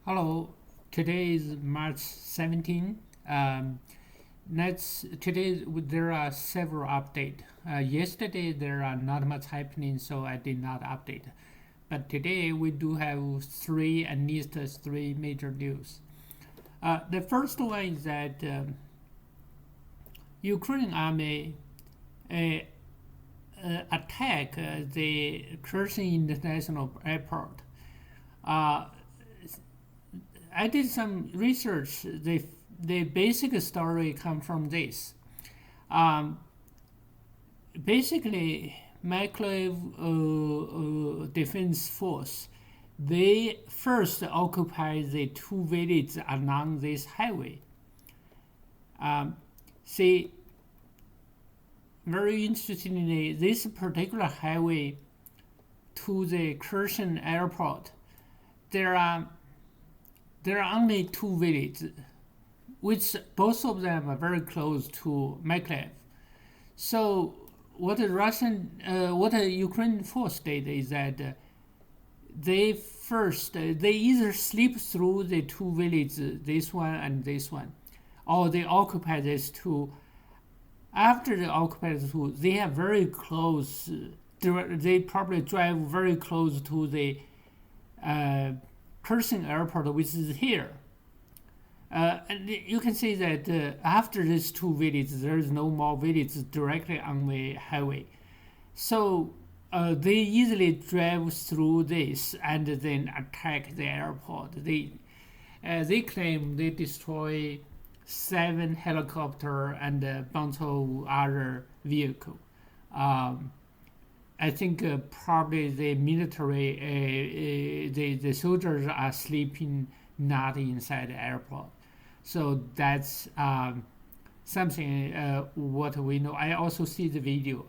Hello, today is March 17. Today there are several updates. Yesterday there are not much happening, so I did not update. But today we do have at least three major news. The first one is that Ukraine army uh, attack the Kherson International Airport. Uh, I did some research. The basic story come from this. Um, Basically, Mykolaiv Defense Force they first occupied the two villages along this highway. Um, See, very interestingly, this particular highway to the Kherson airport, there are only two villages, which both of them are very close to Mykolaiv. So what the Ukrainian force did is that they either slip through the two villages, this one and this one, or they occupy these two. After they occupy the two, they are very close. They probably drive very close to the uh, Kherson airport, which is here. And you can see that after these two villages, there is no more villages directly on the highway. So they easily drive through this and then attack the airport. They claim they destroy seven helicopter and a bunch of other vehicle. Um, I think probably the military, the soldiers are sleeping not inside the airport. So that's something what we know. I also see the video.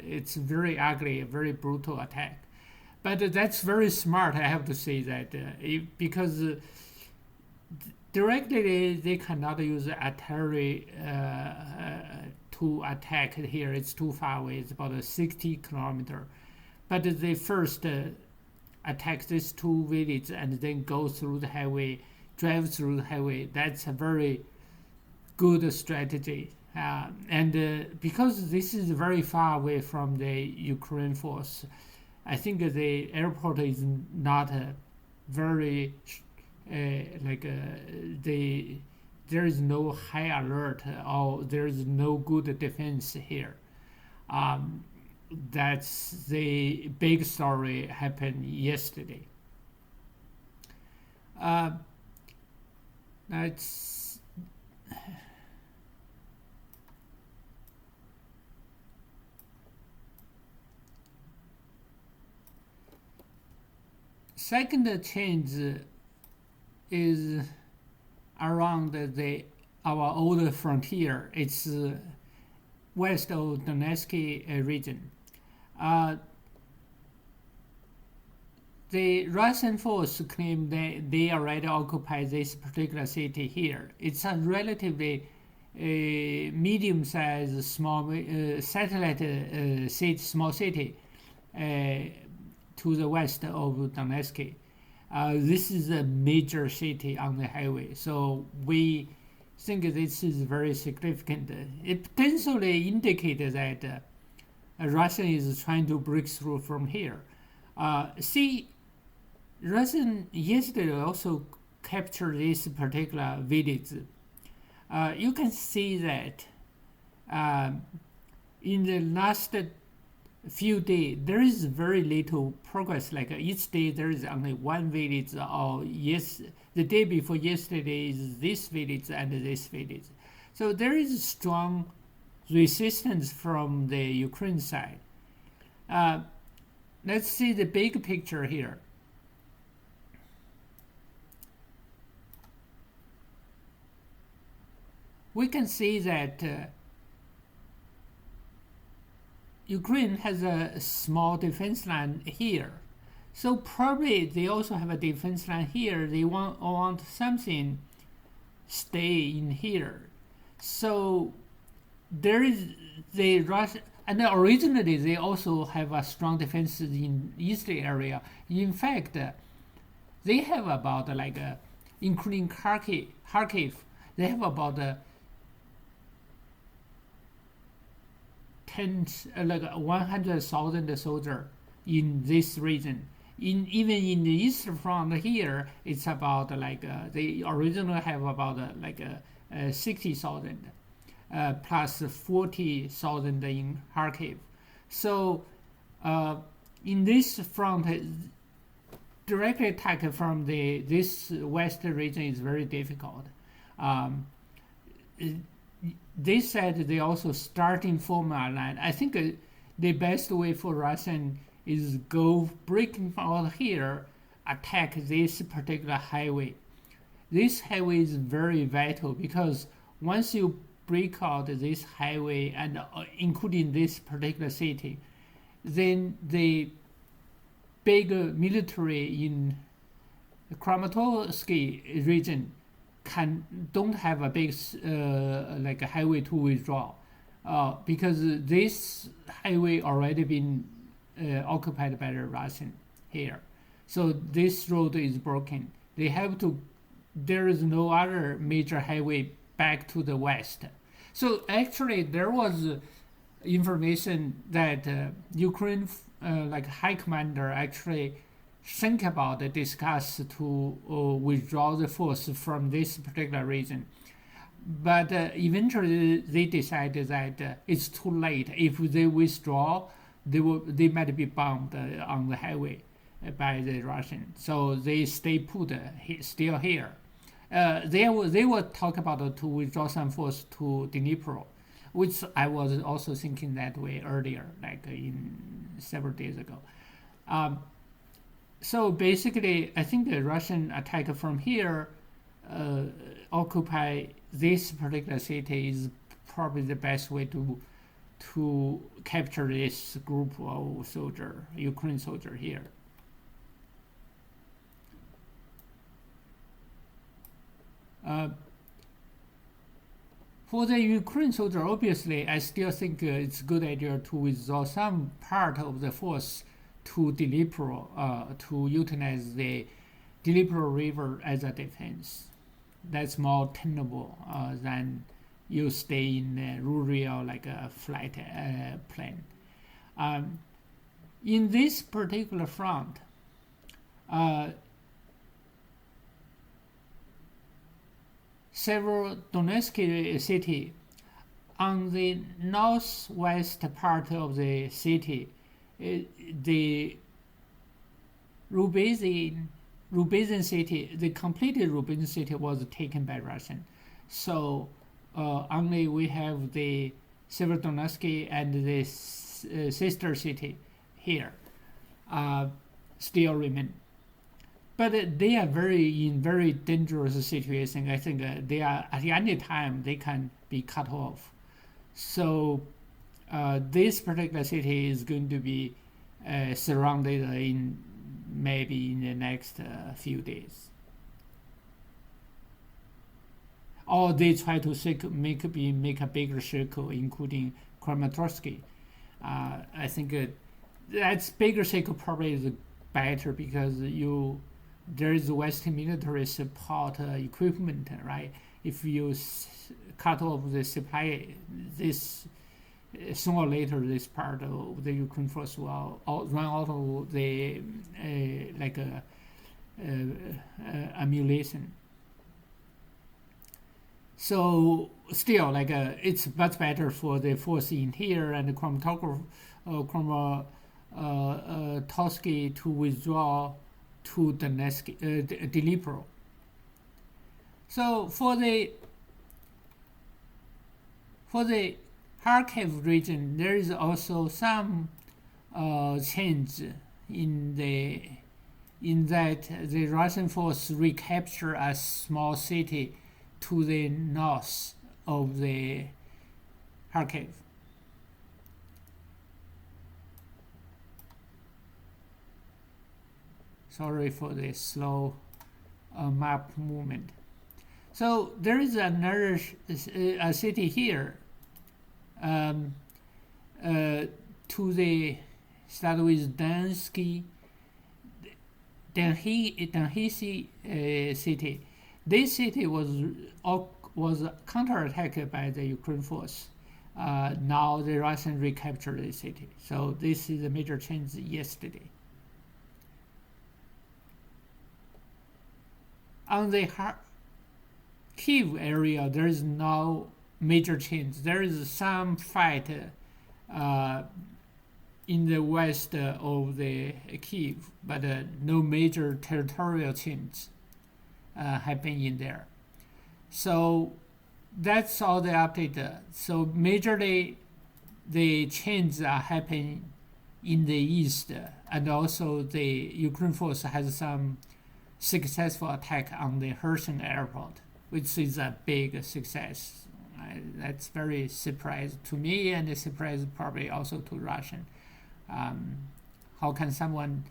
It's very ugly, very brutal attack. But that's very smart. I have to say that because directly they cannot use artillery to attack here. It's too far away. It's about 60 kilometer. But they first attack these two villages and then go through the highway, drive through the highway. That's a very good strategy. And because this is very far away from the Ukraine force, I think the airport is not very like there is no high alert or there is no good defense here. Um, that's the big story happened yesterday. Uh, that's second change is around our old frontier. It's west of Donetsk region. Uh, the Russian force claim that they already occupy this particular city here. It's a relatively medium-sized small satellite city, small city to the west of Donetsk. This is a major city on the highway, so we think this is very significant. It potentially indicates that Russia is trying to break through from here. See, Russian yesterday also captured this particular village. You can see that uh, in the last few days there is very little progress. Like each day there is only one village, or yes, the day before yesterday is this village and this village. So there is strong resistance from the Ukraine side. Uh, let's see the big picture here. We can see that Ukraine has a small defense line here. So probably they also have a defense line here. They want something stay in here. So there is the Russia, and originally they also have a strong defense in east area. In fact, they have about like including Kharkiv, they have about 100,000 soldiers in this region. Even in the east front here, it's about they originally have about 60,000 plus 40,000 in Kharkiv. So in this front, direct attack from this west region is very difficult. They said they also starting Formal line. I think the best way for Russian is go breaking out here, attack this particular highway. This highway is very vital because once you break out this highway and including this particular city, then the big military in Kramatorsk region don't have a big like a highway to withdraw because this highway already been occupied by the Russian here. So this road is broken. They have to. There is no other major highway back to the west. So actually, there was information that Ukraine, like high commander, actually think about discuss to withdraw the force from this particular region. But eventually, they decided that it's too late. If they withdraw, they might be bombed on the highway by the Russians. So they stay put still here. They will talk about to withdraw some force to Dnipro, which I was also thinking that way earlier, like in several days ago. So basically, I think the Russian attack from here occupy this particular city is probably the best way to capture this group of Ukraine soldier here. For the Ukraine soldier, obviously, I still think it's a good idea to withdraw some part of the force to Dnipro to utilize the Dnipro River as a defense. That's more tenable than you stay in a rural like a flight plane. In this particular front, several Donetsk city on the northwest part of the city, the Rubizin city, the completed Rubizin city was taken by Russian. So only we have the Severodonetsk and the sister city here still remain. But they are in very dangerous situation. I think they are at any time they can be cut off. So this particular city is going to be surrounded in maybe in the next few days. Or they try to make a bigger circle, including Kramatorsk. I think that bigger circle probably is better because there is Western military support equipment, right? If you cut off the supply, this sooner or later this part of the Ukraine force will run out of the ammunition. So still, it's much better for the force in here and Kramatorsk to withdraw to Dnipro. So for the Kharkiv region, there is also some change in that the Russian force recapture a small city to the north of the Kharkiv. Sorry for the slow map movement. So there is another city here to the start with Danhisy city. This city was counterattacked by the Ukraine force. Now the Russians recaptured the city. So this is a major change yesterday. On the Kiev area, there is no major change. There is some fight in the west of the Kiev, but no major territorial change happen in there. So that's all the update. So majorly the changes are happening in the east, and also the Ukraine force has some successful attack on the Kherson airport, which is a big success. That's very surprise to me, and a surprise probably also to Russian. How can someone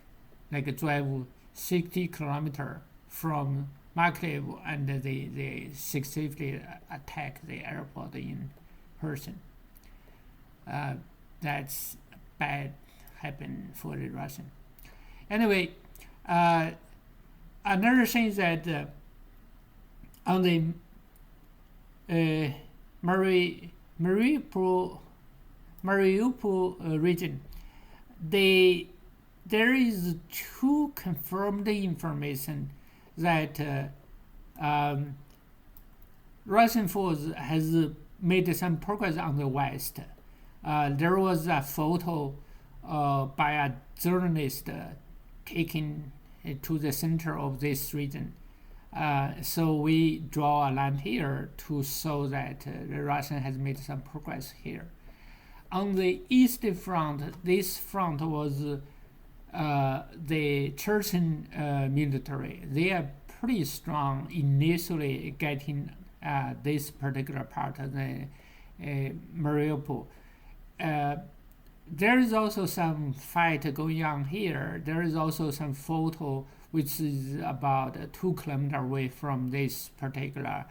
like drive 60 kilometers from Markiv and they successfully attack the airport in Kherson? That's bad happen for the Russian. Anyway, another thing is that on the Mariupol region, there is two confirmed information that Russian force has made some progress on the west. There was a photo by a journalist taken to the center of this region. So we draw a line here to show that the Russian has made some progress here. On the east front, this front was the Chechen military. They are pretty strong initially getting this particular part of the Mariupol. There is also some fight going on here. There is also some photo which is about 2 kilometers away from this particular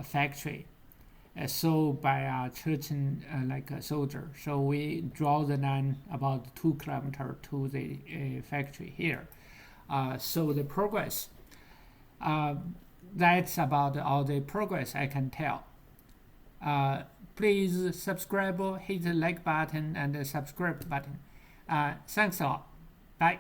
factory. Sold by a Chechen like a soldier. So we draw the line about 2 kilometers to the factory here. So the progress. That's about all the progress I can tell. Please subscribe, hit the like button and the subscribe button. Thanks a lot. Bye.